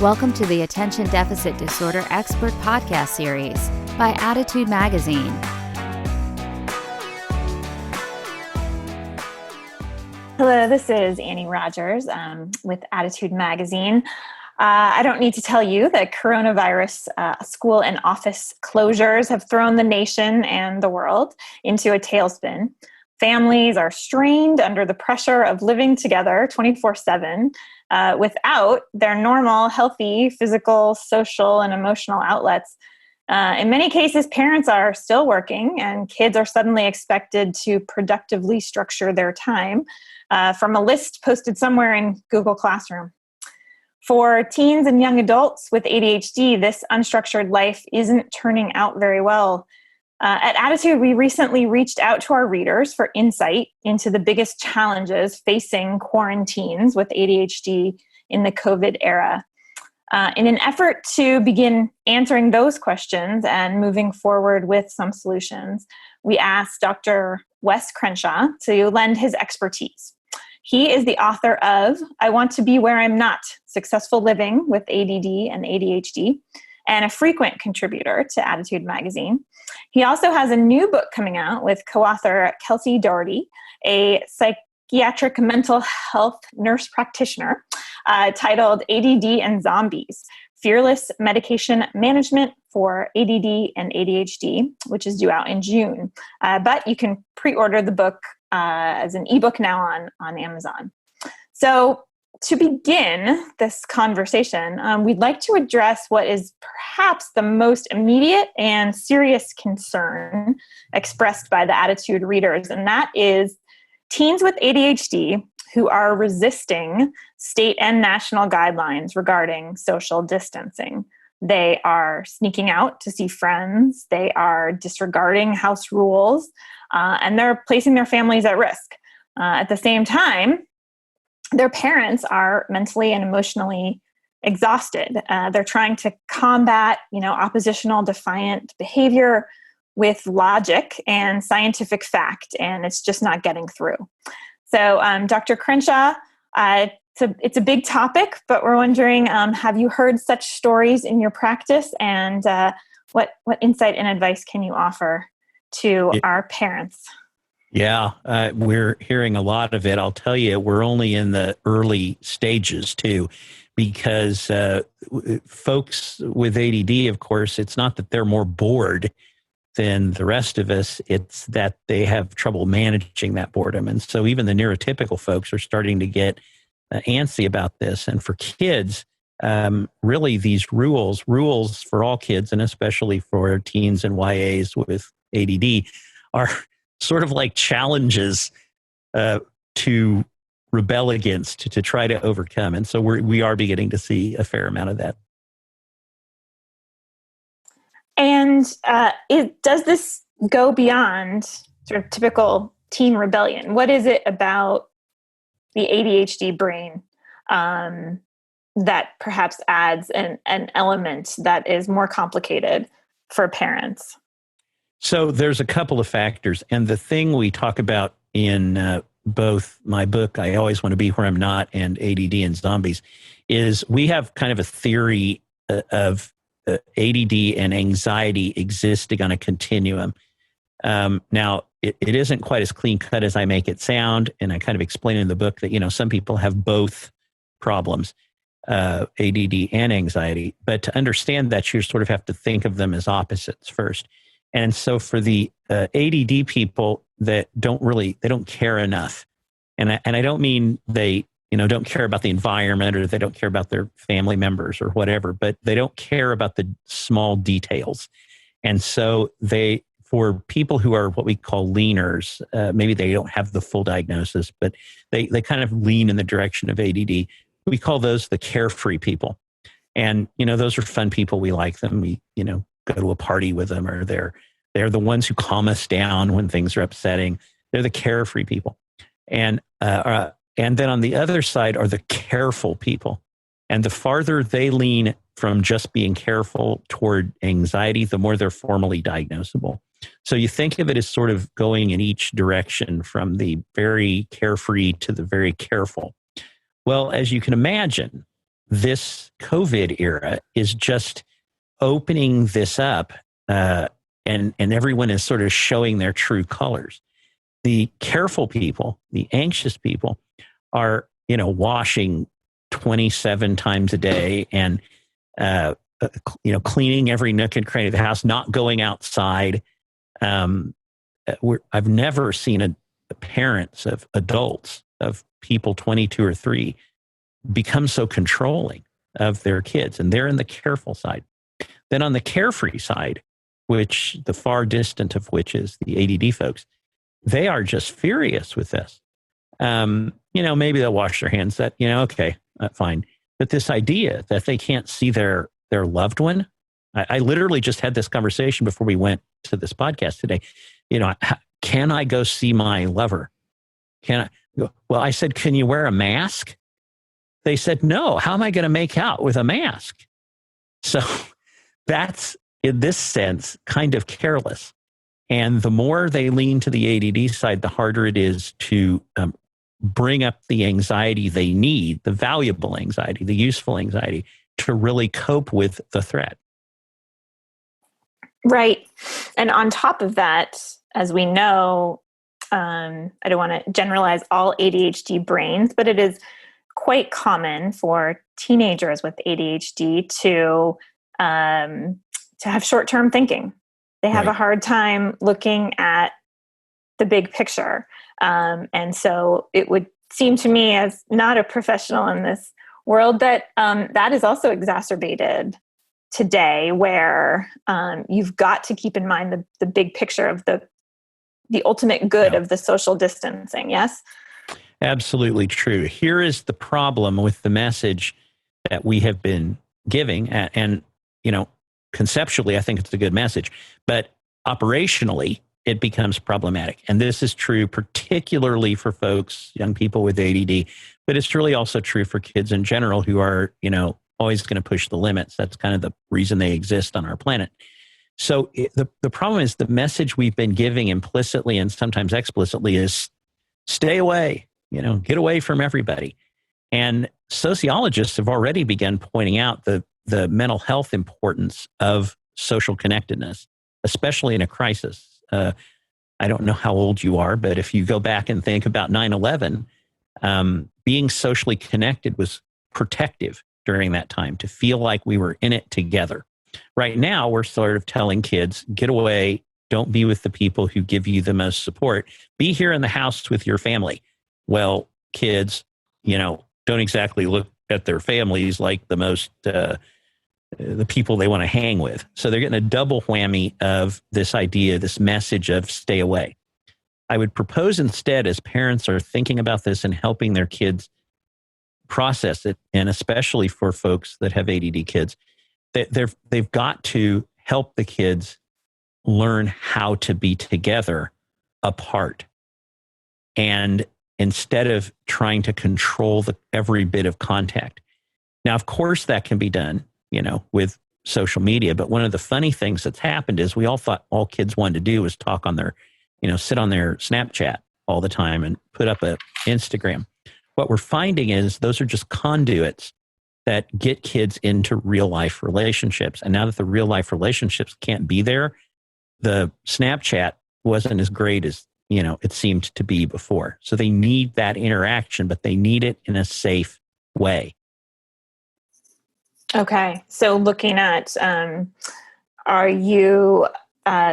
Welcome to the Attention Deficit Disorder Expert Podcast Series by Attitude Magazine. Hello, this is Annie Rogers with Attitude Magazine. I don't need to tell you that coronavirus school and office closures have thrown the nation and the world into a tailspin. Families are strained under the pressure of living together 24/7 without their normal, healthy, physical, social, and emotional outlets. In many cases, parents are still working and kids are suddenly expected to productively structure their time from a list posted somewhere in Google Classroom. For teens and young adults with ADHD, this unstructured life isn't turning out very well. At Attitude, we recently reached out to our readers for insight into the biggest challenges facing QuaranTeens with ADHD in the COVID era. In an effort to begin answering those questions and moving forward with some solutions, we asked Dr. Wes Crenshaw to lend his expertise. He is the author of I Want to Be Where I'm Not, Successful Living with ADD and ADHD, and a frequent contributor to Attitude Magazine. He also has a new book coming out with co-author Kelsey Doherty, a psychiatric mental health nurse practitioner, titled ADD and Zombies, Fearless Medication Management for ADD and ADHD, which is due out in June. But you can pre-order the book as an ebook now on Amazon. So to begin this conversation, we'd like to address what is perhaps the most immediate and serious concern expressed by the Attitude readers, and that is teens with ADHD who are resisting state and national guidelines regarding social distancing. They are sneaking out to see friends, they are disregarding house rules, and they're placing their families at risk. At the same time, their parents are mentally and emotionally exhausted. They're trying to combat, oppositional, defiant behavior with logic and scientific fact, and it's just not getting through. So, Dr. Crenshaw, it's a big topic, but we're wondering, have you heard such stories in your practice, and what insight and advice can you offer to our parents? Yeah, we're hearing a lot of it. I'll tell you, we're only in the early stages too, because folks with ADD, of course, it's not that they're more bored than the rest of us. It's that they have trouble managing that boredom. And so even the neurotypical folks are starting to get antsy about this. And for kids, really these rules for all kids, and especially for teens and YAs with ADD, are sort of like challenges to rebel against, to try to overcome. And so we are beginning to see a fair amount of that. And does this go beyond sort of typical teen rebellion? What is it about the ADHD brain that perhaps adds an element that is more complicated for parents? So there's a couple of factors. And the thing we talk about in both my book, I Always Want to Be Where I'm Not, and ADD and Zombies, is we have kind of a theory of ADD and anxiety existing on a continuum. Now, it isn't quite as clean cut as I make it sound. And I kind of explain in the book that, some people have both problems, ADD and anxiety. But to understand that, you sort of have to think of them as opposites first. And so for the ADD people that they don't care enough. And I don't mean they, don't care about the environment, or they don't care about their family members or whatever, but they don't care about the small details. And so for people who are what we call leaners, maybe they don't have the full diagnosis, but they kind of lean in the direction of ADD. We call those the carefree people. And, those are fun people. We like them. We, go to a party with them, or they're the ones who calm us down when things are upsetting. They're the carefree people. And then on the other side are the careful people. And the farther they lean from just being careful toward anxiety, the more they're formally diagnosable. So you think of it as sort of going in each direction, from the very carefree to the very careful. Well, as you can imagine, this COVID era is just opening this up, and everyone is sort of showing their true colors. The careful people, the anxious people, are washing 27 times a day and cleaning every nook and cranny of the house, not going outside. I've never seen parents of adults, of people 22 or 3, become so controlling of their kids, and they're in the careful side. Then on the carefree side, which the far distant of which is the ADD folks, they are just furious with this. Maybe they'll wash their hands. Okay, fine. But this idea that they can't see their loved one, I literally just had this conversation before we went to this podcast today. Can I go see my lover? Can I? Well, I said, can you wear a mask? They said, no. How am I going to make out with a mask? So that's, in this sense, kind of careless. And the more they lean to the ADD side, the harder it is to bring up the anxiety they need, the valuable anxiety, the useful anxiety, to really cope with the threat. Right. And on top of that, as we know, I don't want to generalize all ADHD brains, but it is quite common for teenagers with ADHD to have short-term thinking. They have a hard time looking at the big picture. And so it would seem to me, as not a professional in this world, that that is also exacerbated today, where you've got to keep in mind the big picture of the ultimate good of the social distancing. Yes? Absolutely true. Here is the problem with the message that we have been giving. And conceptually, I think it's a good message, but operationally, it becomes problematic. And this is true particularly for folks, young people with ADD, but it's really also true for kids in general who are, always going to push the limits. That's kind of the reason they exist on our planet. So the problem is the message we've been giving implicitly and sometimes explicitly is stay away, get away from everybody. And sociologists have already begun pointing out the mental health importance of social connectedness, especially in a crisis. I don't know how old you are, but if you go back and think about 9/11, being socially connected was protective during that time, to feel like we were in it together. Right now, we're sort of telling kids, get away, don't be with the people who give you the most support. Be here in the house with your family. Well, kids, don't exactly look at their families like the most, the people they want to hang with. So they're getting a double whammy of this idea, this message of stay away. I would propose instead, as parents are thinking about this and helping their kids process it, and especially for folks that have ADD kids, they've got to help the kids learn how to be together apart. And instead of trying to control every bit of contact. Now, of course, that can be done, with social media. But one of the funny things that's happened is we all thought all kids wanted to do was talk on their, sit on their Snapchat all the time and put up a Instagram. What we're finding is those are just conduits that get kids into real life relationships. And now that the real life relationships can't be there, the Snapchat wasn't as great as, it seemed to be before. So they need that interaction, but they need it in a safe way. Okay. So looking at, are you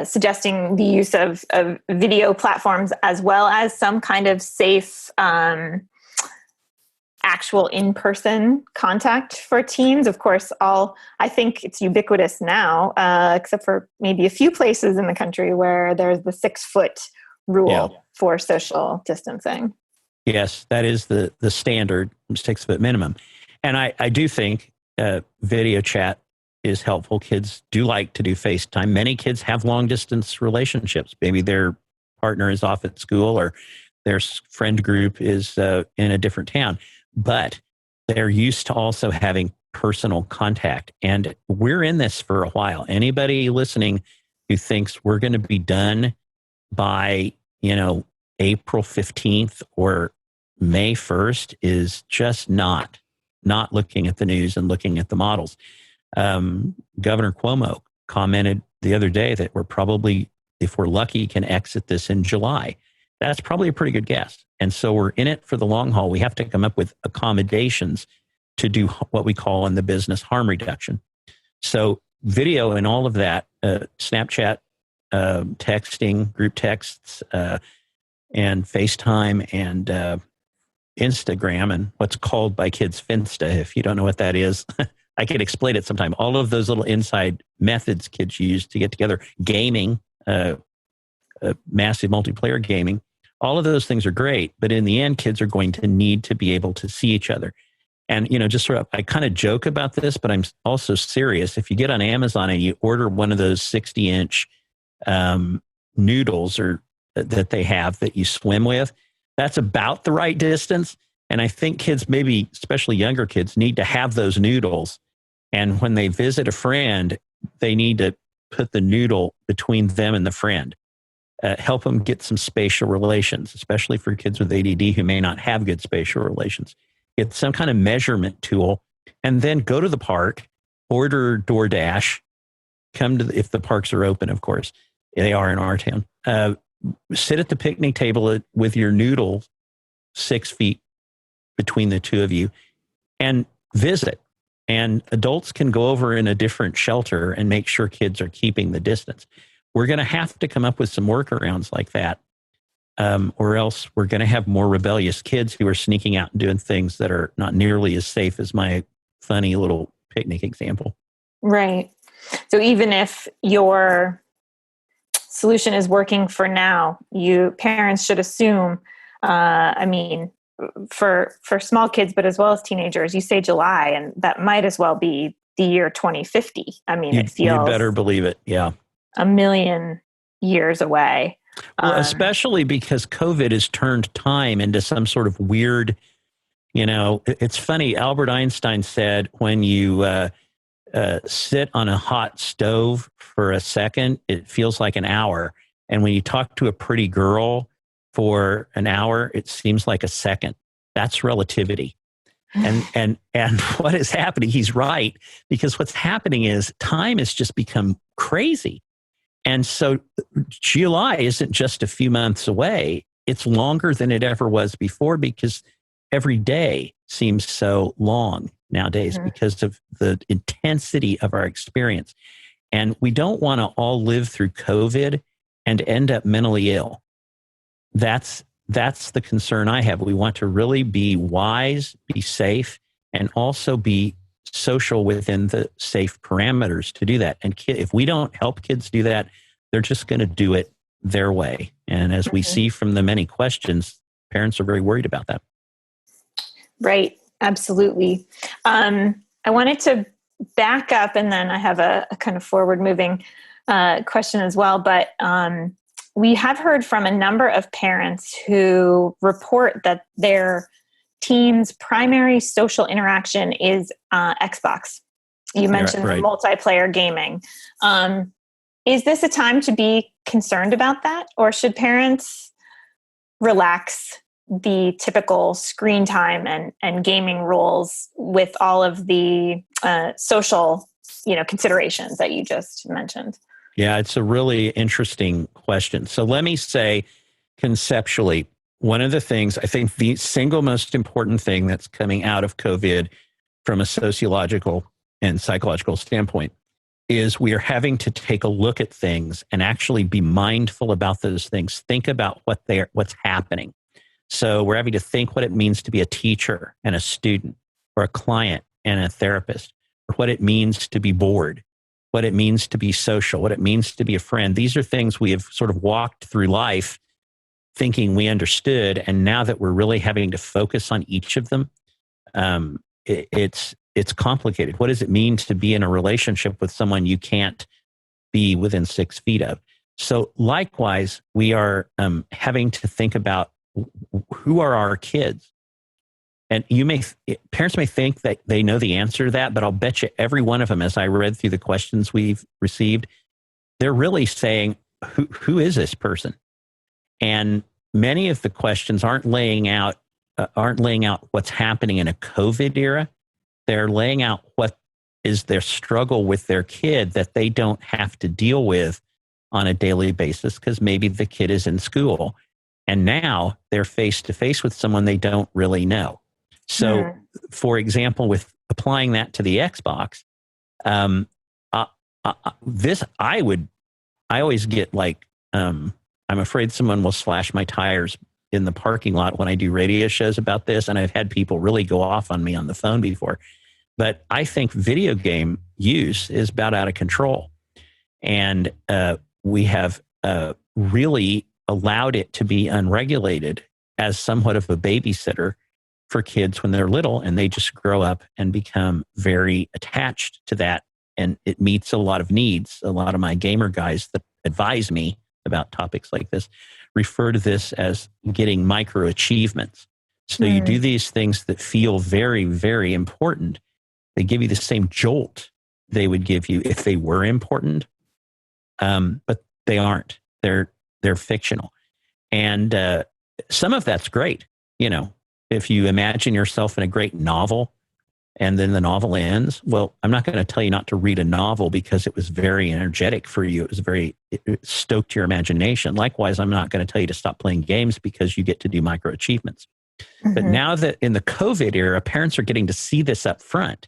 suggesting the use of video platforms as well as some kind of safe actual in-person contact for teens? Of course, I think it's ubiquitous now, except for maybe a few places in the country where there's the 6-foot rule for social distancing. Yes, that is the standard 6-foot minimum. And I do think video chat is helpful. Kids do like to do FaceTime. Many kids have long distance relationships. Maybe their partner is off at school or their friend group is in a different town. But they're used to also having personal contact. And we're in this for a while. Anybody listening who thinks we're going to be done by, April 15th or May 1st is just not not looking at the news and looking at the models. Governor Cuomo commented the other day that we're probably, if we're lucky, can exit this in July. That's probably a pretty good guess. And so we're in it for the long haul. We have to come up with accommodations to do what we call in the business harm reduction. So video and all of that, Snapchat, texting, group texts, and FaceTime and Instagram, and what's called by kids Finsta. If you don't know what that is, I can explain it sometime. All of those little inside methods kids use to get together, gaming, massive multiplayer gaming, all of those things are great. But in the end, kids are going to need to be able to see each other. And, just sort of, I kind of joke about this, but I'm also serious. If you get on Amazon and you order one of those 60-inch noodles or that they have that you swim with, that's about the right distance. And I think kids, maybe especially younger kids, need to have those noodles. And when they visit a friend, they need to put the noodle between them and the friend. Help them get some spatial relations, especially for kids with ADD who may not have good spatial relations. Get some kind of measurement tool, and then go to the park, order DoorDash, come to if the parks are open, of course. They are in our town. Sit at the picnic table with your noodle 6 feet between the two of you and visit. And adults can go over in a different shelter and make sure kids are keeping the distance. We're going to have to come up with some workarounds like that. Or else we're going to have more rebellious kids who are sneaking out and doing things that are not nearly as safe as my funny little picnic example. Right. So even if your solution is working for now, parents should assume, for small kids, but as well as teenagers, you say July, and that might as well be the year 2050. It feels... You better believe it. Yeah. A million years away. Well, especially because COVID has turned time into some sort of weird, it's funny. Albert Einstein said when you sit on a hot stove for a second, it feels like an hour. And when you talk to a pretty girl for an hour, it seems like a second. That's relativity. And what is happening, he's right, because what's happening is time has just become crazy. And so July isn't just a few months away. It's longer than it ever was before because every day seems so long nowadays because of the intensity of our experience. And we don't want to all live through COVID and end up mentally ill. That's the concern I have. We want to really be wise, be safe, and also be social within the safe parameters to do that. And if we don't help kids do that, they're just going to do it their way. And as we see from the many questions, parents are very worried about that. Right. Absolutely. I wanted to back up, and then I have a kind of forward-moving question as well. But we have heard from a number of parents who report that their teens' primary social interaction is Xbox. You mentioned multiplayer gaming. Is this a time to be concerned about that? Or should parents relax the typical screen time and gaming rules with all of the social considerations that you just mentioned? Yeah, it's a really interesting question. So let me say conceptually, one of the things, I think the single most important thing that's coming out of COVID from a sociological and psychological standpoint is we are having to take a look at things and actually be mindful about those things. Think about what's happening. So we're having to think what it means to be a teacher and a student, or a client and a therapist, or what it means to be bored, what it means to be social, what it means to be a friend. These are things we have sort of walked through life thinking we understood. And now that we're really having to focus on each of them, it's complicated. What does it mean to be in a relationship with someone you can't be within 6 feet of? So likewise, we are having to think about who are our kids. And parents may think that they know the answer to that, but I'll bet you every one of them, as I read through the questions we've received, they're really saying, who is this person? And many of the questions aren't laying out what's happening in a COVID era. They're laying out what is their struggle with their kid that they don't have to deal with on a daily basis because maybe the kid is in school and now they're face to face with someone they don't really know. So, for example, with applying that to the Xbox, I always get like, I'm afraid someone will slash my tires in the parking lot when I do radio shows about this. And I've had people really go off on me on the phone before. But I think video game use is about out of control. And we have really allowed it to be unregulated as somewhat of a babysitter for kids when they're little, and they just grow up and become very attached to that. And it meets a lot of needs. A lot of my gamer guys that advise me about topics like this refer to this as getting micro achievements. So you do these things that feel very, very important. They give you the same jolt they would give you if they were important, but they aren't. They're fictional, and some of that's great. You know, if you imagine yourself in a great novel, and then the novel ends. Well, I'm not going to tell you not to read a novel because it was very energetic for you. It stoked your imagination. Likewise, I'm not going to tell you to stop playing games because you get to do micro achievements. But now that in the COVID era, parents are getting to see this up front.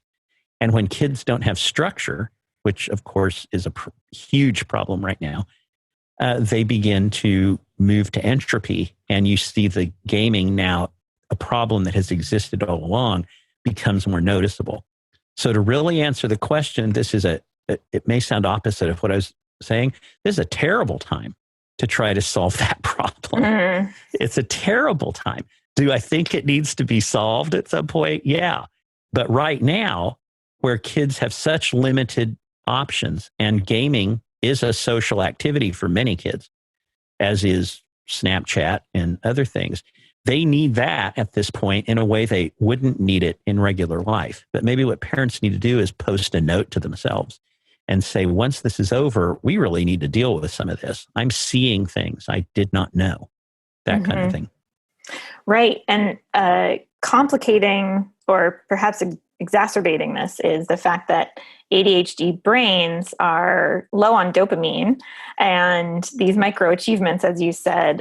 And when kids don't have structure, which of course is a huge problem right now, they begin to move to entropy. And you see the gaming now, a problem that has existed all along, becomes more noticeable. So to really answer the question, it may sound opposite of what I was saying. This is a terrible time to try to solve that problem. It's a terrible time. Do I think it needs to be solved at some point? Yeah. But right now, where kids have such limited options, and gaming is a social activity for many kids, as is Snapchat and other things, they need that at this point in a way they wouldn't need it in regular life. But maybe what parents need to do is post a note to themselves and say, once this is over, we really need to deal with some of this. I'm seeing things I did not know, that kind of thing. Right. And complicating or perhaps exacerbating this is the fact that ADHD brains are low on dopamine, and these micro achievements, as you said,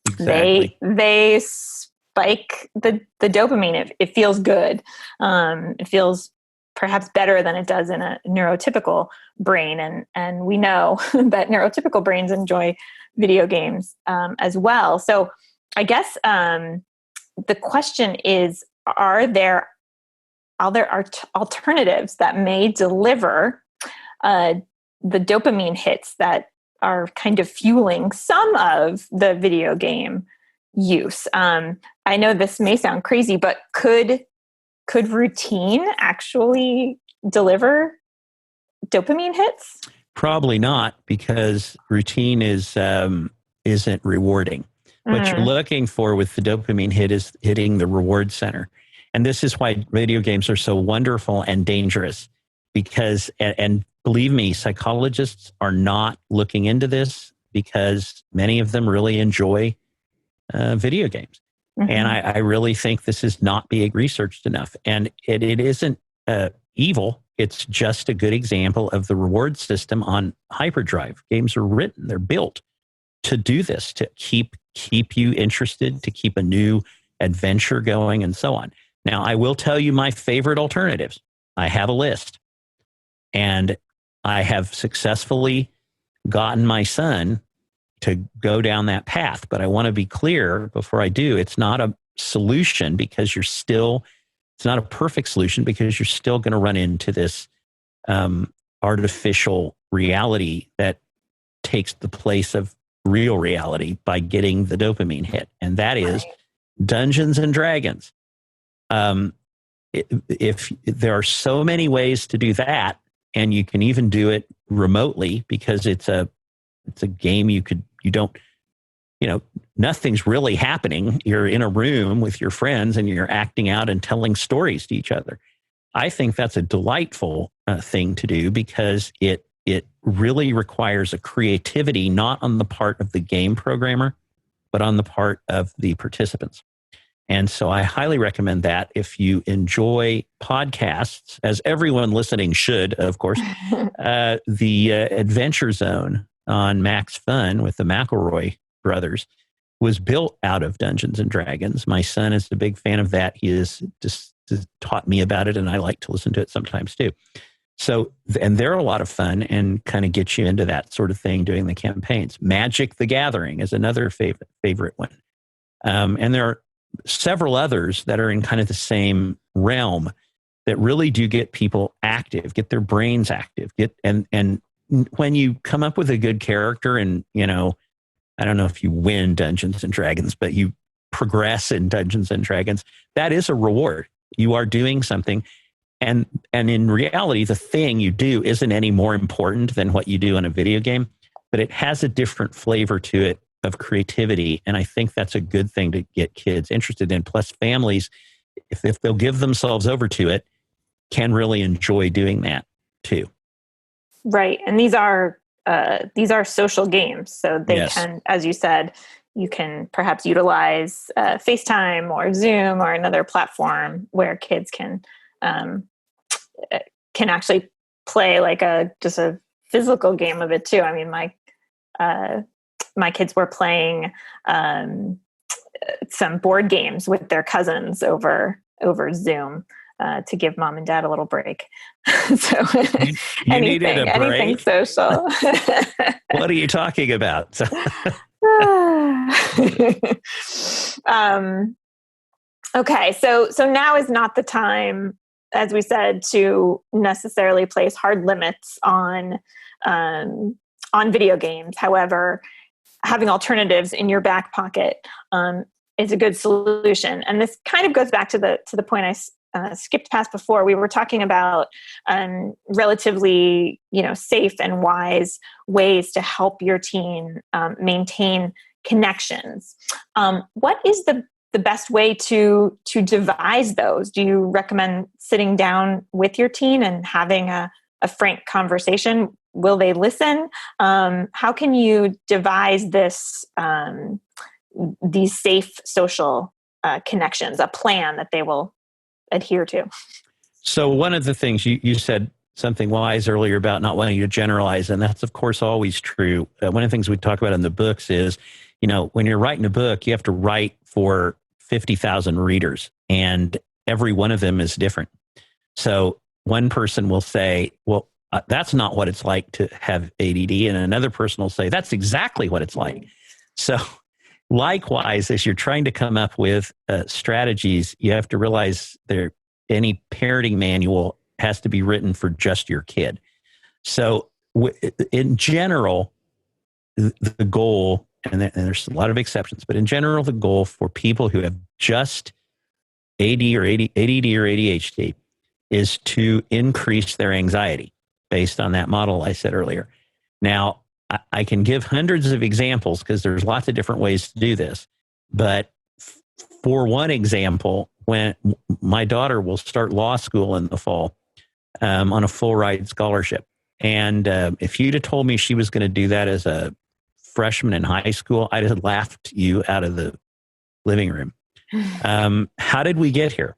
Exactly. they spike the dopamine. It feels good. It feels perhaps better than it does in a neurotypical brain. And we know that neurotypical brains enjoy video games as well. So I guess the question is, are there alternatives that may deliver the dopamine hits that are kind of fueling some of the video game use? I know this may sound crazy, but could routine actually deliver dopamine hits? Probably not, because routine isn't rewarding. What you're looking for with the dopamine hit is hitting the reward center. And this is why video games are so wonderful and dangerous, because, and believe me, psychologists are not looking into this because many of them really enjoy video games. And I really think this is not being researched enough. And it isn't evil. It's just a good example of the reward system on hyperdrive. Games are written, they're built to do this, to keep you interested, to keep a new adventure going, and so on. Now, I will tell you my favorite alternatives. I have a list, and I have successftsy gotten my son to go down that path. But I want to be clear before I do, it's not a solution, because it's not a perfect solution, because you're still going to run into this artificial reality that takes the place of real reality by getting the dopamine hit. And that is Dungeons and Dragons. If there are so many ways to do that, and you can even do it remotely, because it's a game nothing's really happening. You're in a room with your friends and you're acting out and telling stories to each other. I think that's a delightful thing to do, because it really requires a creativity, not on the part of the game programmer, but on the part of the participants. And so I highly recommend that if you enjoy podcasts, as everyone listening should, of course. The Adventure Zone on Max Fun with the McElroy brothers was built out of Dungeons and Dragons. My son is a big fan of that. He has just taught me about it, and I like to listen to it sometimes too. So, and they're a lot of fun and kind of get you into that sort of thing doing the campaigns. Magic the Gathering is another favorite one. And there are several others that are in kind of the same realm that really do get people active, get their brains active, and when you come up with a good character and, you know, I don't know if you win Dungeons and Dragons, but you progress in Dungeons and Dragons, that is a reward. You are doing something. And in reality, the thing you do isn't any more important than what you do in a video game, but it has a different flavor to it of creativity. And I think that's a good thing to get kids interested in. Plus, families, if they'll give themselves over to it, can really enjoy doing that too. Right. And these are social games. So they Yes. can, as you said, you can perhaps utilize FaceTime or Zoom or another platform where kids can actually play like just a physical game of it too. I mean, my kids were playing some board games with their cousins over Zoom to give mom and dad a little break. So you needed a break? Anything social. What are you talking about? Okay, so now is not the time, as we said, to necessarily place hard limits on video games. However, having alternatives in your back pocket is a good solution. And this kind of goes back to the point I skipped past before. We were talking about relatively, safe and wise ways to help your teen maintain connections. What is the best way to devise those? Do you recommend sitting down with your teen and having a frank conversation? Will they listen? How can you devise these safe social connections, a plan that they will adhere to? So one of the things you said something wise earlier about not wanting to generalize, and that's of course always true. One of the things we talk about in the books is, when you're writing a book, you have to write for 50,000 readers, and every one of them is different. So one person will say, well, that's not what it's like to have ADD. And another person will say, that's exactly what it's like. So likewise, as you're trying to come up with strategies, you have to realize any parenting manual has to be written for just your kid. So in general, the goal, and there's a lot of exceptions, but in general, the goal for people who have just AD or ADHD is to increase their anxiety based on that model I said earlier. Now, I can give hundreds of examples because there's lots of different ways to do this. But for one example, when my daughter will start law school in the fall on a full ride scholarship. And if you'd have told me she was going to do that as a freshman in high school, I'd have laughed you out of the living room. How did we get here?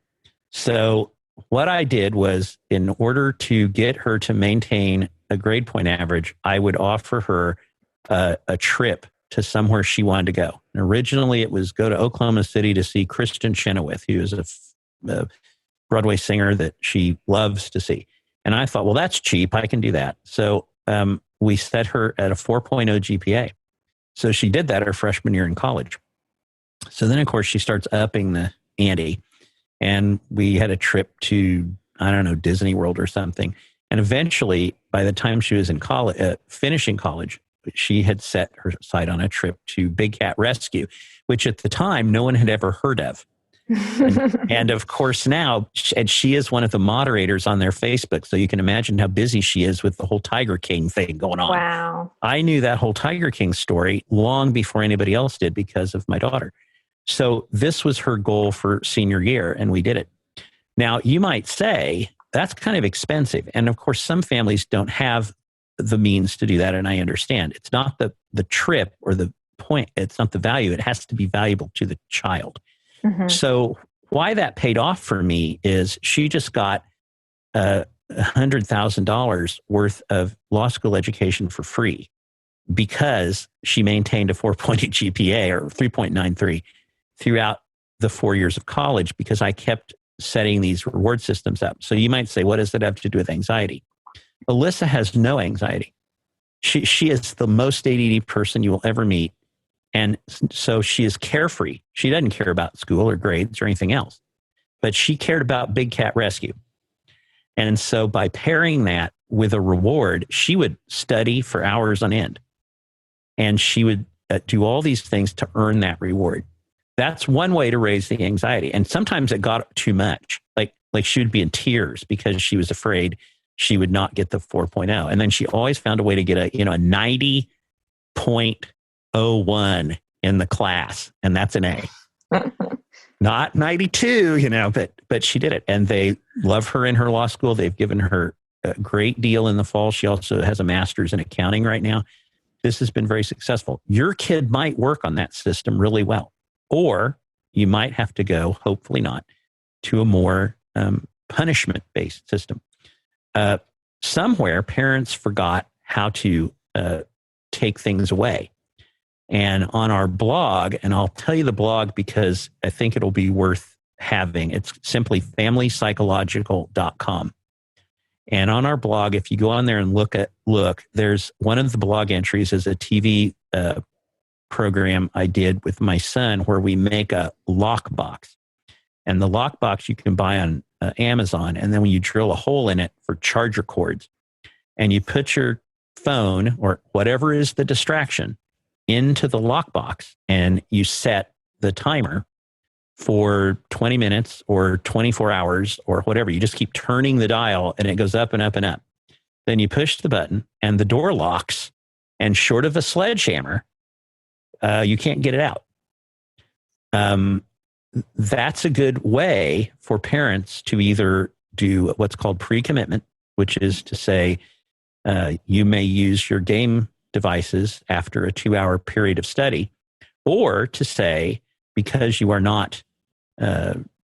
So what I did was, in order to get her to maintain a grade point average, I would offer her a trip to somewhere she wanted to go. And originally it was go to Oklahoma City to see Kristen Chenoweth, who is a Broadway singer that she loves to see. And I thought, well, that's cheap. I can do that. So we set her at a 4.0 GPA. So she did that her freshman year in college. So then, of course, she starts upping the ante. And we had a trip to, I don't know, Disney World or something. And eventually, by the time she was in college, finishing college, she had set her sight on a trip to Big Cat Rescue, which at the time no one had ever heard of. And of course now, and she is one of the moderators on their Facebook. So you can imagine how busy she is with the whole Tiger King thing going on. Wow. I knew that whole Tiger King story long before anybody else did because of my daughter. So this was her goal for senior year, and we did it. Now, you might say, that's kind of expensive. And of course, some families don't have the means to do that, and I understand. It's not the trip or the point. It's not the value. It has to be valuable to the child. So why that paid off for me is she just got $100,000 worth of law school education for free because she maintained a 4.8 GPA or 3.93 throughout the 4 years of college because I kept setting these reward systems up. So you might say, what does that have to do with anxiety? Alyssa has no anxiety. She is the most ADD person you will ever meet. And so she is carefree. She doesn't care about school or grades or anything else, but she cared about Big Cat Rescue. And so by pairing that with a reward, she would study for hours on end. And she would do all these things to earn that reward. That's one way to raise the anxiety. And sometimes it got too much. Like she would be in tears because she was afraid she would not get the 4.0. And then she always found a way to get a 90.01 in the class. And that's an A. Not 92, but she did it. And they love her in her law school. They've given her a great deal in the fall. She also has a master's in accounting right now. This has been very successful. Your kid might work on that system really well. Or you might have to go, hopefully not, to a more punishment-based system. Somewhere, parents forgot how to take things away. And on our blog, and I'll tell you the blog because I think it'll be worth having, it's simply familypsychological.com. And on our blog, if you go on there and look, there's one of the blog entries is a TV program I did with my son where we make a lockbox. And the lockbox you can buy on Amazon. And then when you drill a hole in it for charger cords and you put your phone or whatever is the distraction into the lockbox and you set the timer for 20 minutes or 24 hours or whatever. You just keep turning the dial and it goes up and up and up. Then you push the button and the door locks, and short of a sledgehammer, you can't get it out. That's a good way for parents to either do what's called pre-commitment, which is to say you may use your game devices after a 2-hour period of study, or to say, because you are not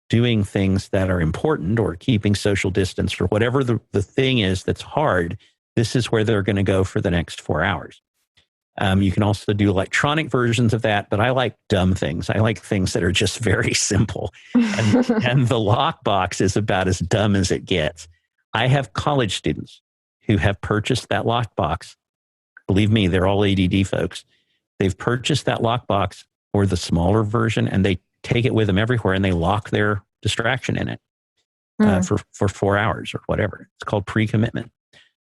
doing things that are important or keeping social distance or whatever the thing is that's hard, this is where they're going to go for the next 4 hours. You can also do electronic versions of that, but I like dumb things. I like things that are just very simple. And the lockbox is about as dumb as it gets. I have college students who have purchased that lockbox. Believe me, they're all ADD folks. They've purchased that lockbox or the smaller version, and they take it with them everywhere, and they lock their distraction in it for 4 hours or whatever. It's called pre-commitment.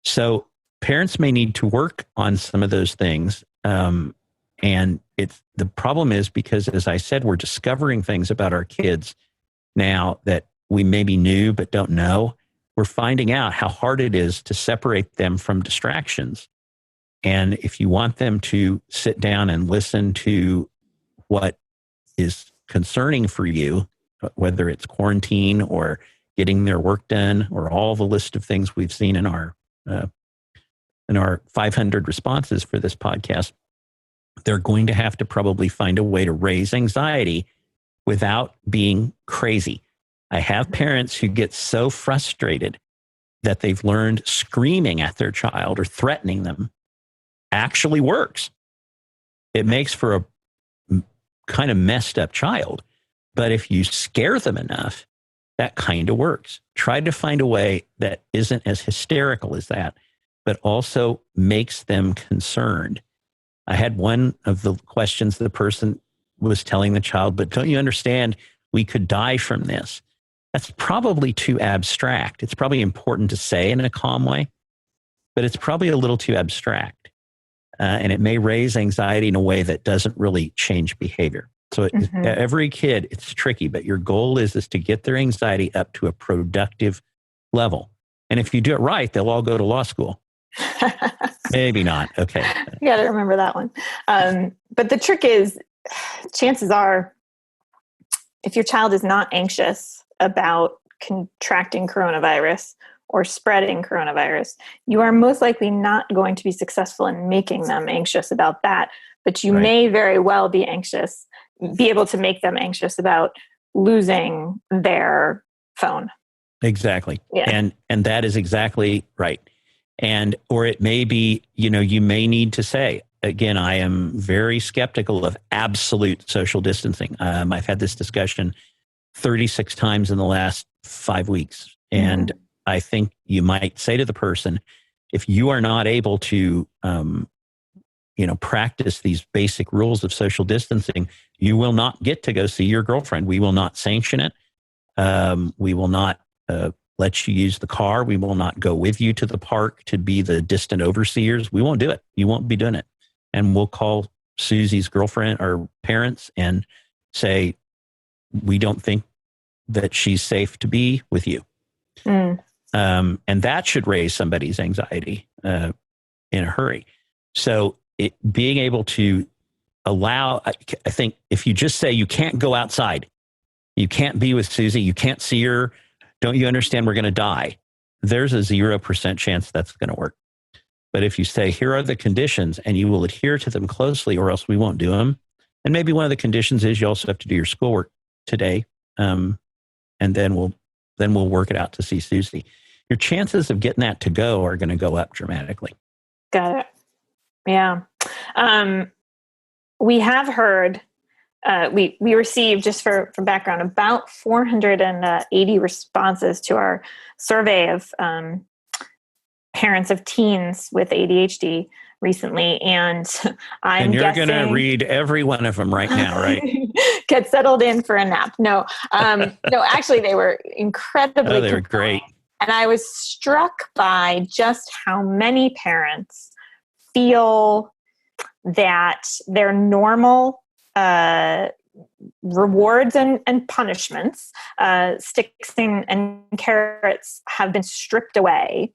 So parents may need to work on some of those things. And the problem is because, as I said, we're discovering things about our kids now that we maybe knew but don't know. We're finding out how hard it is to separate them from distractions. And if you want them to sit down and listen to what is concerning for you, whether it's quarantine or getting their work done or all the list of things we've seen in our 500 responses for this podcast, they're going to have to probably find a way to raise anxiety without being crazy. I have parents who get so frustrated that they've learned screaming at their child or threatening them actually works. It makes for a kind of messed up child. But if you scare them enough, that kind of works. Try to find a way that isn't as hysterical as that, but also makes them concerned. I had one of the questions the person was telling the child, but don't you understand we could die from this? That's probably too abstract. It's probably important to say in a calm way, but it's probably a little too abstract. And it may raise anxiety in a way that doesn't really change behavior. So every kid, it's tricky, but your goal is to get their anxiety up to a productive level. And if you do it right, they'll all go to law school. Maybe not. Okay. You got to remember that one. But the trick is, chances are, if your child is not anxious about contracting coronavirus or spreading coronavirus, you are most likely not going to be successful in making them anxious about that. But you may very well be able to make them anxious about losing their phone. Exactly. Yeah. And that is exactly right. And, or it may be, you may need to say, again, I am very skeptical of absolute social distancing. I've had this discussion 36 times in the last 5 weeks. And I think you might say to the person, if you are not able to, practice these basic rules of social distancing, you will not get to go see your girlfriend. We will not sanction it. We will not let you use the car. We will not go with you to the park to be the distant overseers. We won't do it. You won't be doing it. And we'll call Susie's girlfriend or parents and say, we don't think that she's safe to be with you. And that should raise somebody's anxiety in a hurry. So being able to allow, I think if you just say you can't go outside, you can't be with Susie, you can't see her, don't you understand we're going to die? There's a 0% chance that's going to work. But if you say, here are the conditions and you will adhere to them closely or else we won't do them. And maybe one of the conditions is you also have to do your schoolwork today. And then we'll work it out to see Susie. Your chances of getting that to go are going to go up dramatically. Got it. Yeah. We have heard, we received, just for background, about 480 responses to our survey of parents of teens with ADHD recently. And And you're going to read every one of them right now, right? Get settled in for a nap. No, actually they were incredibly they were great. And I was struck by just how many parents feel that their normal rewards and punishments, sticks and carrots, have been stripped away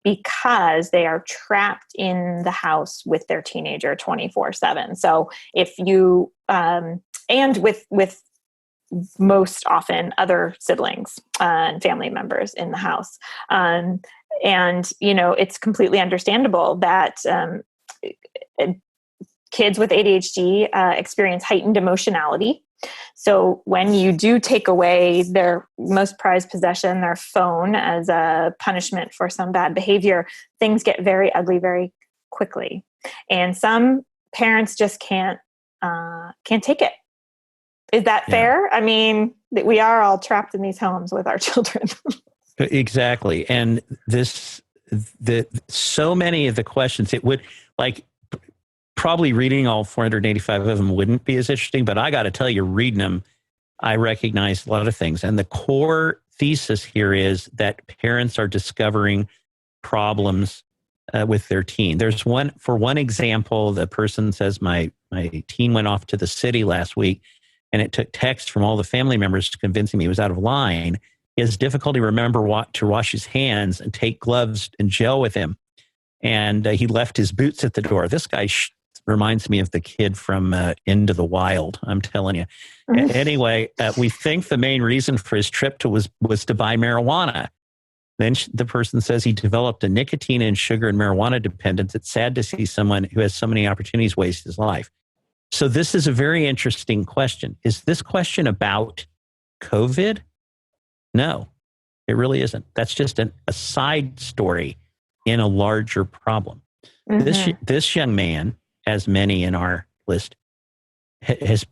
because they are trapped in the house with their teenager 24/7. So if you, and with most often other siblings and family members in the house. And, it's completely understandable that kids with ADHD experience heightened emotionality. So when you do take away their most prized possession, their phone, as a punishment for some bad behavior, things get very ugly very quickly. And some parents just can't take it. Is that fair? I mean, we are all trapped in these homes with our children. Exactly. And so many of the questions, it would, like, probably reading all 485 of them wouldn't be as interesting, but I got to tell you, reading them, I recognize a lot of things. And the core thesis here is that parents are discovering problems with their teen. There's one example, the person says, my teen went off to the city last week, and it took text from all the family members to convince him he was out of line. He has difficulty remember to wash his hands and take gloves and gel with him. And he left his boots at the door. This guy reminds me of the kid from Into the Wild, I'm telling you. Anyway, we think the main reason for his trip was to buy marijuana. Then the person says he developed a nicotine and sugar and marijuana dependence. It's sad to see someone who has so many opportunities waste his life. So this is a very interesting question. Is this question about COVID? No, it really isn't. That's just a side story in a larger problem. This young man, as many in our list, has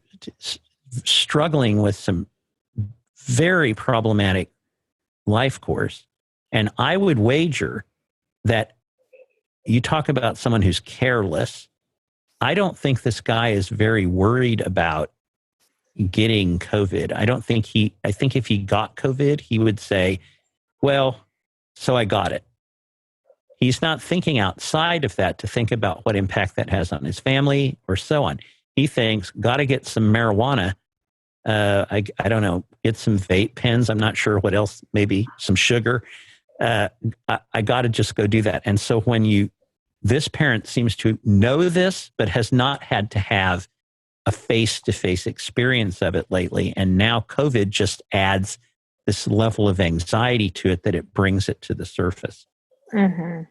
struggling with some very problematic life course. And I would wager that you talk about someone who's careless. I don't think this guy is very worried about getting COVID. I think if he got COVID, he would say, well, so I got it. He's not thinking outside of that to think about what impact that has on his family or so on. He thinks, got to get some marijuana. I don't know, get some vape pens. I'm not sure what else, maybe some sugar. I got to just go do that. And so this parent seems to know this, but has not had to have a face-to-face experience of it lately. And now COVID just adds this level of anxiety to it that it brings it to the surface. Mm-hmm.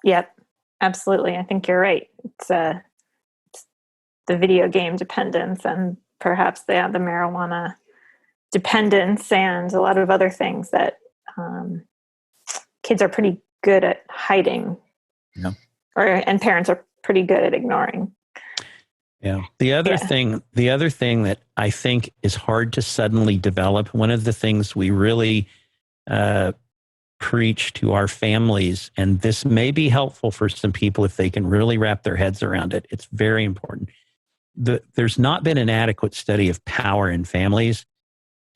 Yep, absolutely. I think you're right. It's the video game dependence and perhaps the marijuana dependence and a lot of other things that kids are pretty good at hiding, and parents are pretty good at ignoring. Yeah. The other thing that I think is hard to suddenly develop, one of the things we really preach to our families, and this may be helpful for some people if they can really wrap their heads around it. It's very important. There's not been an adequate study of power in families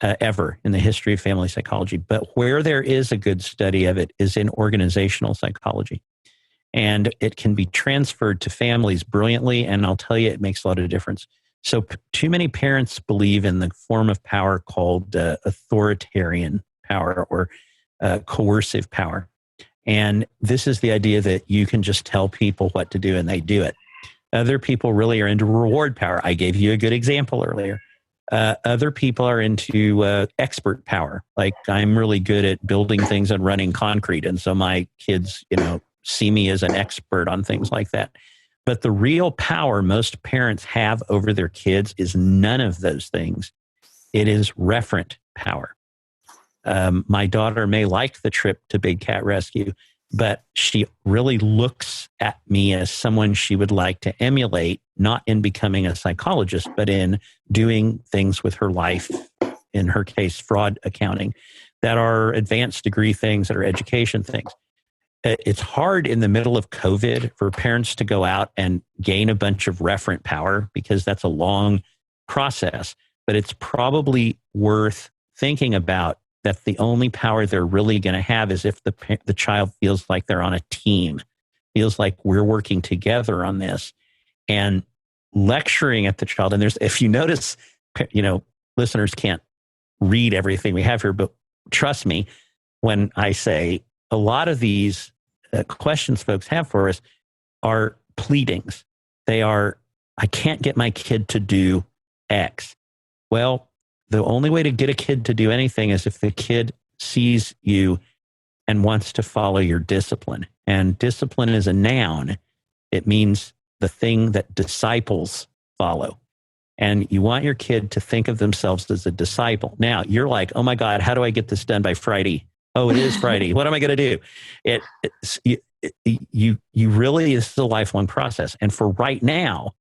ever in the history of family psychology, but where there is a good study of it is in organizational psychology. And it can be transferred to families brilliantly, and I'll tell you, it makes a lot of difference. So too many parents believe in the form of power called authoritarian power or coercive power. And this is the idea that you can just tell people what to do and they do it. Other people really are into reward power. I gave you a good example earlier. Other people are into expert power. Like, I'm really good at building things and running concrete. And so my kids, see me as an expert on things like that. But the real power most parents have over their kids is none of those things. It is referent power. My daughter may like the trip to Big Cat Rescue, but she really looks at me as someone she would like to emulate, not in becoming a psychologist, but in doing things with her life, in her case, fraud accounting, that are advanced degree things, that are education things. It's hard in the middle of COVID for parents to go out and gain a bunch of referent power because that's a long process, but it's probably worth thinking about that the only power they're really going to have is if the child feels like they're on a team, feels like we're working together on this, and lecturing at the child. And if you notice, listeners can't read everything we have here, but trust me when I say a lot of these questions folks have for us are pleadings. They are, I can't get my kid to do X. Well, the only way to get a kid to do anything is if the kid sees you and wants to follow your discipline. And discipline is a noun. It means the thing that disciples follow. And you want your kid to think of themselves as a disciple. Now, you're like, oh my God, how do I get this done by Friday? Oh, it is Friday. What am I going to do? You really, this is a lifelong process. And for right now,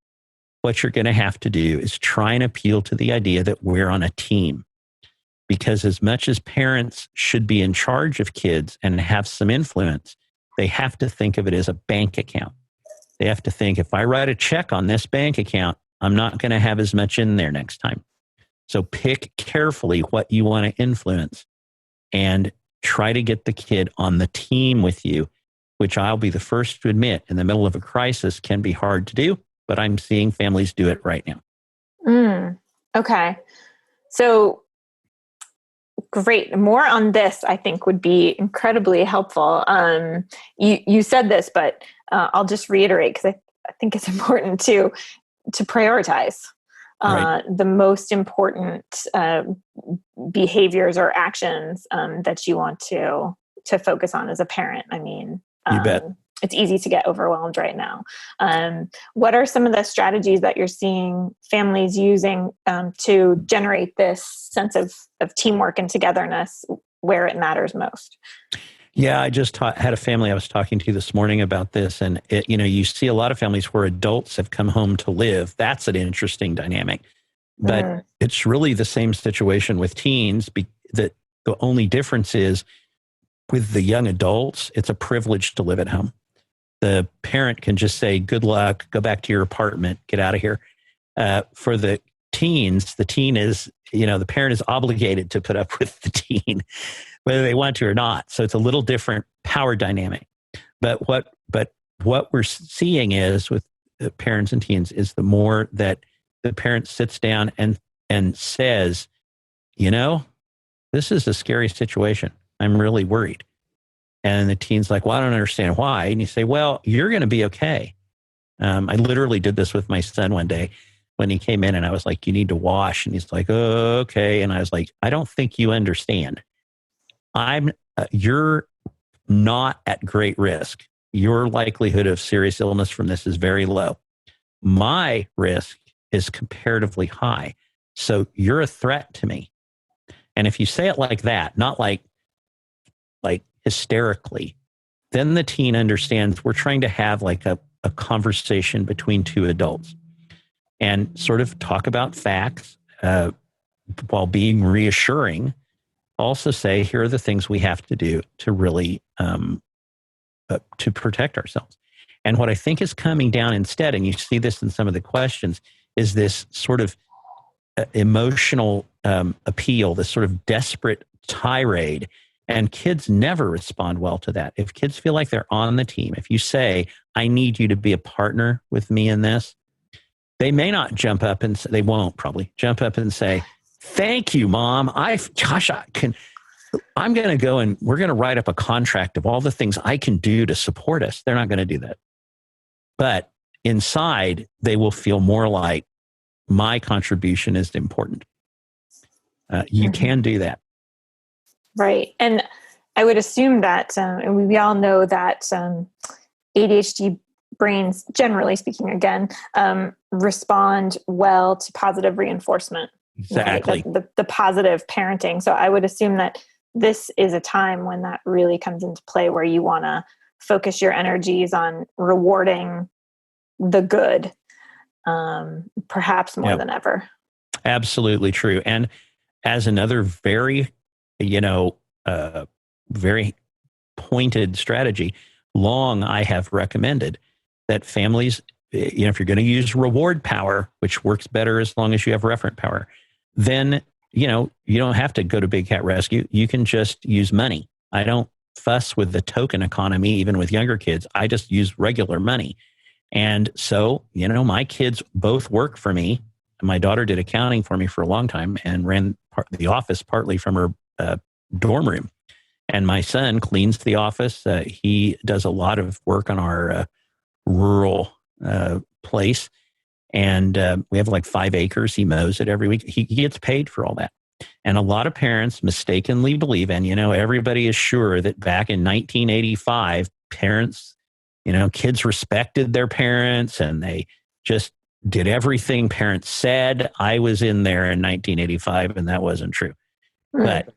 what you're going to have to do is try and appeal to the idea that we're on a team. Because as much as parents should be in charge of kids and have some influence, they have to think of it as a bank account. They have to think, if I write a check on this bank account, I'm not going to have as much in there next time. So pick carefully what you want to influence and try to get the kid on the team with you, which I'll be the first to admit in the middle of a crisis can be hard to do, but I'm seeing families do it right now. Okay. So great. More on this, I think, would be incredibly helpful. You said this, but I'll just reiterate because I think it's important to prioritize the most important behaviors or actions that you want to focus on as a parent. I mean, you bet. It's easy to get overwhelmed right now. What are some of the strategies that you're seeing families using to generate this sense of teamwork and togetherness where it matters most? Yeah, I just had a family I was talking to this morning about this, and you see a lot of families where adults have come home to live. That's an interesting dynamic, but it's really the same situation with teens. That the only difference is with the young adults, it's a privilege to live at home. The parent can just say, "Good luck, go back to your apartment, get out of here." For the teens, the teen is, the parent is obligated to put up with the teen, whether they want to or not. So it's a little different power dynamic. But what we're seeing is with parents and teens is the more that the parent sits down and says, this is a scary situation. I'm really worried. And the teen's like, well, I don't understand why. And you say, well, you're going to be okay. I literally did this with my son one day when he came in and I was like, you need to wash. And he's like, oh, okay. And I was like, I don't think you understand. You're not at great risk. Your likelihood of serious illness from this is very low. My risk is comparatively high. So you're a threat to me. And if you say it like that, not like hysterically, then the teen understands we're trying to have like a conversation between two adults and sort of talk about facts while being reassuring. Also say, here are the things we have to do to really to protect ourselves. And what I think is coming down instead, and you see this in some of the questions, is this sort of emotional appeal, this sort of desperate tirade. And kids never respond well to that. If kids feel like they're on the team, if you say, I need you to be a partner with me in this, they may not jump up and they won't probably jump up and say, thank you, Mom. I'm going to go and we're going to write up a contract of all the things I can do to support us. They're not going to do that. But inside, they will feel more like my contribution is important. You can do that. Right. And I would assume that, and we all know that ADHD brains, generally speaking, again, respond well to positive reinforcement. Exactly. Right? The positive parenting. So I would assume that this is a time when that really comes into play, where you want to focus your energies on rewarding the good, perhaps more than ever. Absolutely true. And as another very, very pointed strategy, I have recommended that families, if you're going to use reward power, which works better as long as you have referent power, then, you don't have to go to Big Cat Rescue. You can just use money. I don't fuss with the token economy, even with younger kids. I just use regular money. And so, my kids both work for me. My daughter did accounting for me for a long time and ran the office partly from her dorm room. And my son cleans the office. He does a lot of work on our rural place. And we have like 5 acres. He mows it every week. He gets paid for all that. And a lot of parents mistakenly believe, and everybody is sure that back in 1985, parents, kids respected their parents and they just did everything parents said. I was in there in 1985 and that wasn't true. But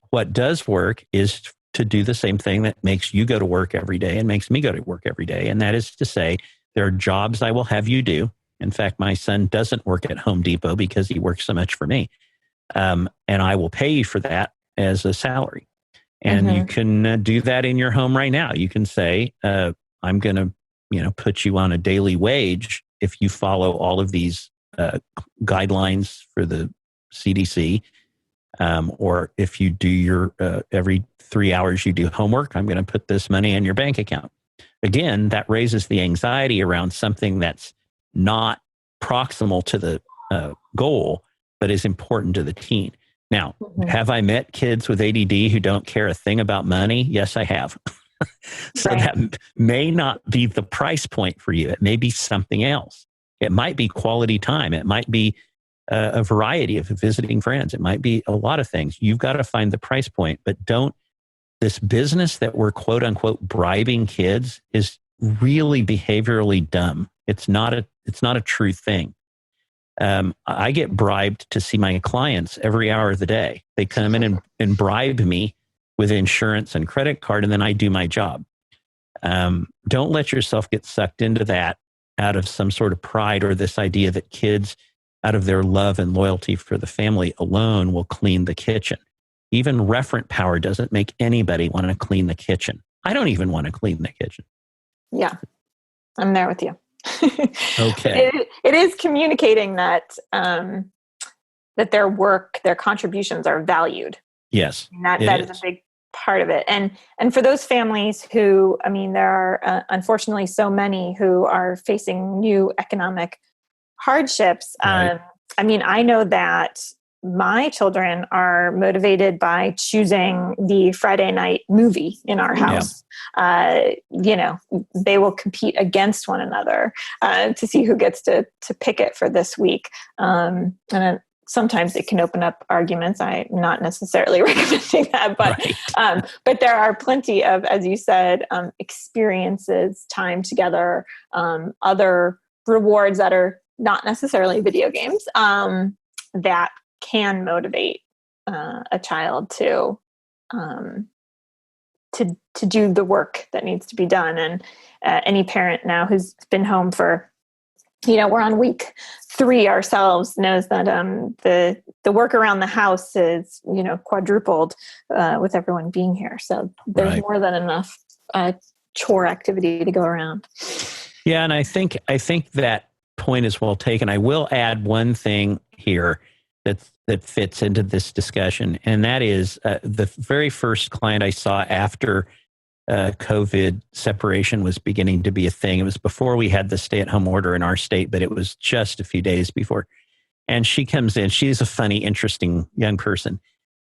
what does work is to do the same thing that makes you go to work every day and makes me go to work every day. And that is to say, there are jobs I will have you do. In fact, my son doesn't work at Home Depot because he works so much for me. And I will pay you for that as a salary. And you can do that in your home right now. You can say, I'm going to, put you on a daily wage if you follow all of these guidelines for the CDC. Or if you do your every 3 hours you do homework, I'm going to put this money in your bank account. Again, that raises the anxiety around something that's not proximal to the goal, but is important to the teen. Now, have I met kids with ADD who don't care a thing about money? Yes, I have. So that may not be the price point for you. It may be something else. It might be quality time. It might be a variety of visiting friends. It might be a lot of things. You've got to find the price point, but this business that we're quote unquote bribing kids is really behaviorally dumb. It's not a true thing. I get bribed to see my clients every hour of the day. They come in and bribe me with insurance and credit card, and then I do my job. Don't let yourself get sucked into that out of some sort of pride or this idea that kids, out of their love and loyalty for the family alone, will clean the kitchen. Even referent power doesn't make anybody want to clean the kitchen. I don't even want to clean the kitchen. Yeah, I'm there with you. Okay. It is communicating that that their work, their contributions are valued. Yes, that is a big part of it. And for those families who, there are unfortunately so many who are facing new economic hardships. Right. I know that my children are motivated by choosing the Friday night movie in our house. They will compete against one another to see who gets to pick it for this week. And sometimes it can open up arguments. I'm not necessarily recommending that, but there are plenty of, as you said, experiences, time together, other rewards that are not necessarily video games that can motivate a child to do the work that needs to be done. And any parent now who's been home for, we're on week 3 ourselves, knows that the work around the house is, quadrupled with everyone being here. So there's more than enough chore activity to go around. Yeah, and I think that point is well taken. I will add one thing here that fits into this discussion, and that is the very first client I saw after COVID separation was beginning to be a thing. It was before we had the stay-at-home order in our state, but it was just a few days before. And she comes in. She's a funny, interesting young person.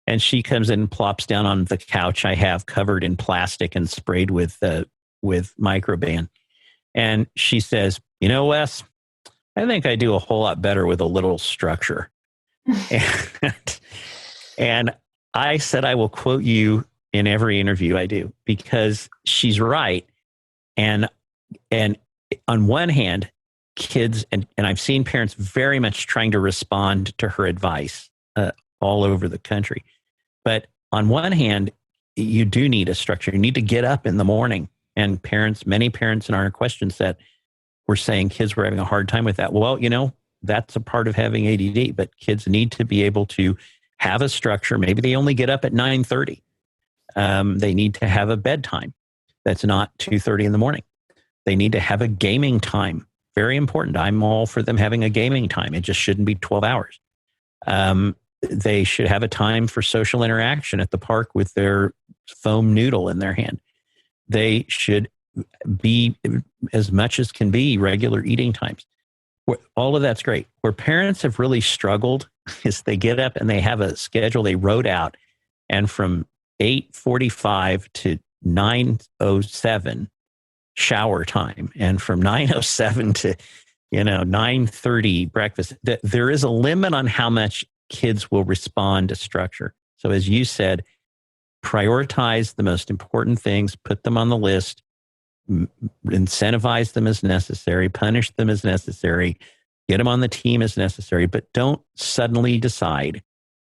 And she comes in and plops down on the couch I have covered in plastic and sprayed with Microban. And she says, Wes, I think I do a whole lot better with a little structure. and I said, I will quote you in every interview I do, because she's right. And on one hand, kids, and I've seen parents very much trying to respond to her advice all over the country. But on one hand, you do need a structure. You need to get up in the morning. And many parents in our question set were saying kids were having a hard time with that. Well, that's a part of having ADD, but kids need to be able to have a structure. Maybe they only get up at 9:30. They need to have a bedtime that's not 2:30 in the morning. They need to have a gaming time. Very important. I'm all for them having a gaming time. It just shouldn't be 12 hours. They should have a time for social interaction at the park with their foam noodle in their hand. They should be, as much as can be, regular eating times. All of that's great. Where parents have really struggled is they get up and they have a schedule they wrote out, and from 8:45 to 9:07 shower time, and from 9:07 to 9:30 breakfast. There is a limit on how much kids will respond to structure. So as you said, prioritize the most important things, put them on the list, incentivize them as necessary, punish them as necessary, get them on the team as necessary, but don't suddenly decide,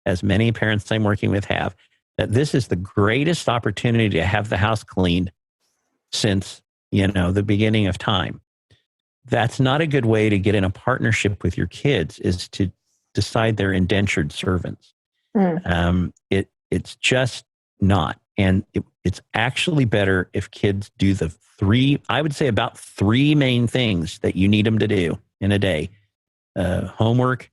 as many parents I'm working with have, that this is the greatest opportunity to have the house cleaned since, the beginning of time. That's not a good way to get in a partnership with your kids, is to decide they're indentured servants. It's just not. And it's actually better if kids do the about 3 main things that you need them to do in a day: homework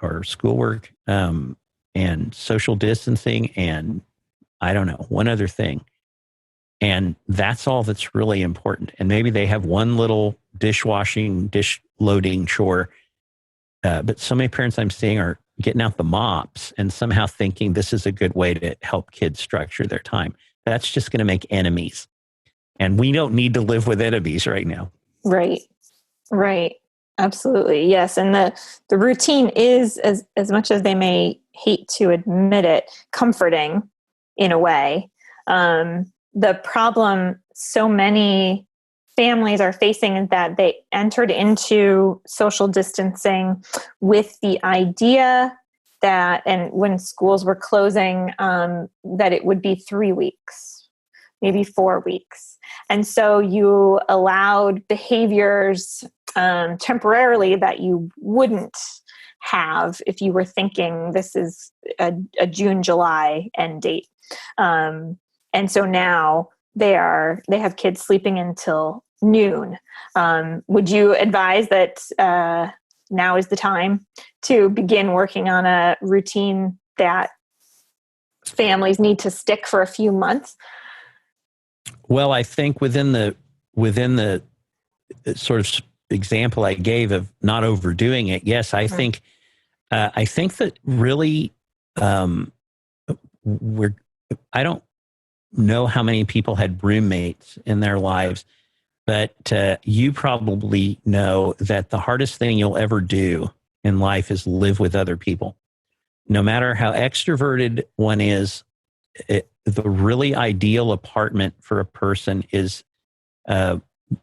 or schoolwork, and social distancing, and I don't know, one other thing. And that's all that's really important. And maybe they have one little dish loading chore. But so many parents I'm seeing are getting out the mops and somehow thinking this is a good way to help kids structure their time. That's just going to make enemies. And we don't need to live with enemies right now. Right. Absolutely. Yes. And the routine is, as much as they may hate to admit it, comforting in a way. The problem so many families are facing is that they entered into social distancing with the idea that, and when schools were closing, that it would be 3 weeks, maybe 4 weeks. And so you allowed behaviors temporarily that you wouldn't have if you were thinking this is a June, July end date. And so now they have kids sleeping until noon. Would you advise that now is the time to begin working on a routine that families need to stick for a few months? Well, I think within the sort of example I gave of not overdoing it, yes, I think that really I don't know how many people had roommates in their lives, but you probably know that the hardest thing you'll ever do in life is live with other people. No matter how extroverted one is, the really ideal apartment for a person is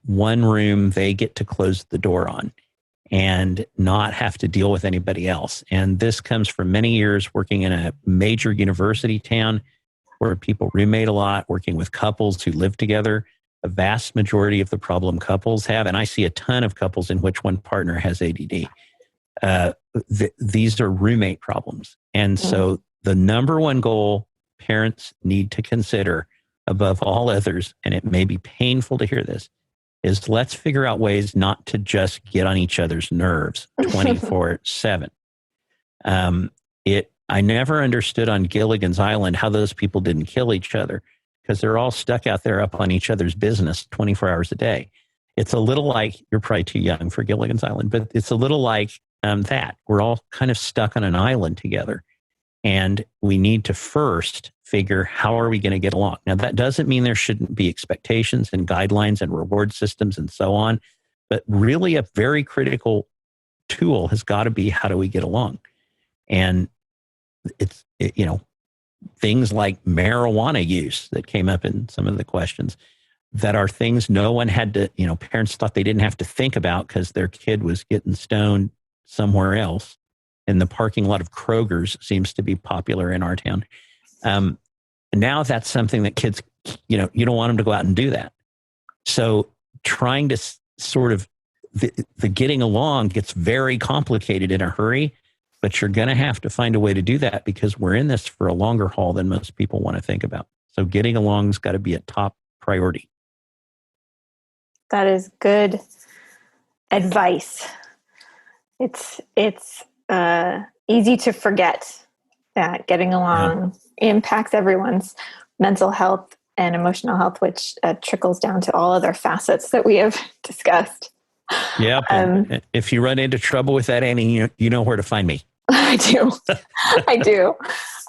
one room they get to close the door on. and not have to deal with anybody else. And this comes from many years working in a major university town where people roommate a lot, working with couples who live together. A vast majority of the problem couples have, and I see a ton of couples in which one partner has ADD. These are roommate problems. And so the number one goal parents need to consider above all others, and it may be painful to hear this, is let's figure out ways not to just get on each other's nerves 24/7. I never understood on Gilligan's Island how those people didn't kill each other, because they're all stuck out there up on each other's business 24 hours a day. It's a little like, you're probably too young for Gilligan's Island, but it's a little like that. We're all kind of stuck on an island together. And we need to first figure, how are we going to get along? Now, that doesn't mean there shouldn't be expectations and guidelines and reward systems and so on. But really a very critical tool has got to be, how do we get along? And things like marijuana use that came up in some of the questions, that are things no one had to, parents thought they didn't have to think about because their kid was getting stoned somewhere else. In the parking lot of Kroger's seems to be popular in our town. Now that's something that kids, you don't want them to go out and do that. So trying to sort of, the getting along gets very complicated in a hurry, but you're going to have to find a way to do that, because we're in this for a longer haul than most people want to think about. So getting along's got to be a top priority. That is good advice. It's easy to forget that getting along impacts everyone's mental health and emotional health, which trickles down to all other facets that we have discussed. Yeah. If you run into trouble with that, Annie, you know where to find me. I do. I do.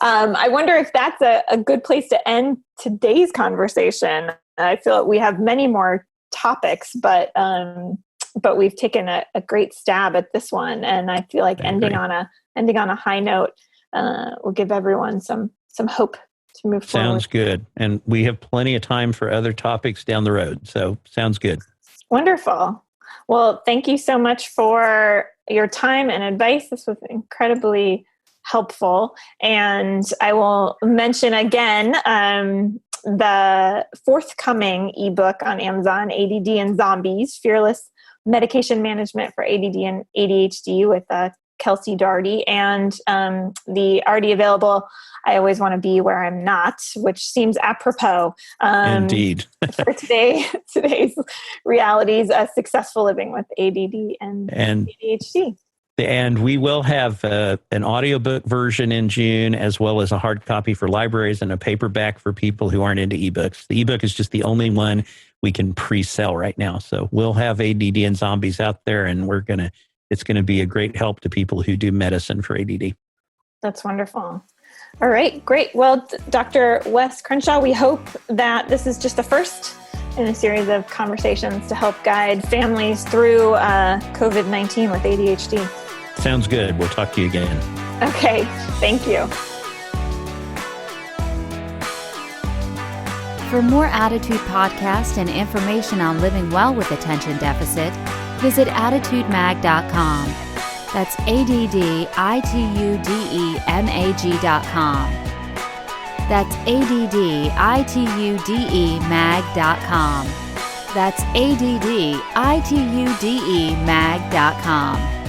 I wonder if that's a good place to end today's conversation. I feel we have many more topics, but we've taken a great stab at this one, and I feel like ending on a high note will give everyone some hope to move forward. Sounds good, and we have plenty of time for other topics down the road. So sounds good. Wonderful. Well, thank you so much for your time and advice. This was incredibly helpful, and I will mention again the forthcoming ebook on Amazon, ADD and Zombies, Fearless Medication Management for ADD and ADHD with Kelsey Darty, and the already available I Always Want to Be Where I'm Not, which seems apropos indeed for today's realities of successful living with ADD and ADHD. And we will have an audiobook version in June, as well as a hard copy for libraries and a paperback for people who aren't into ebooks. The ebook is just the only one we can pre-sell right now. So we'll have ADD and Zombies out there, and it's going to be a great help to people who do medicine for ADD. That's wonderful. All right, great. Well, Dr. Wes Crenshaw, we hope that this is just the first in a series of conversations to help guide families through COVID-19 with ADHD. Sounds good. We'll talk to you again. Okay, thank you. For more Attitude Podcast and information on living well with attention deficit, visit attitudemag.com. That's ADDITUDEMAG.com. That's ADDITUDEMAG.com. That's ADDITUDEMAG.com.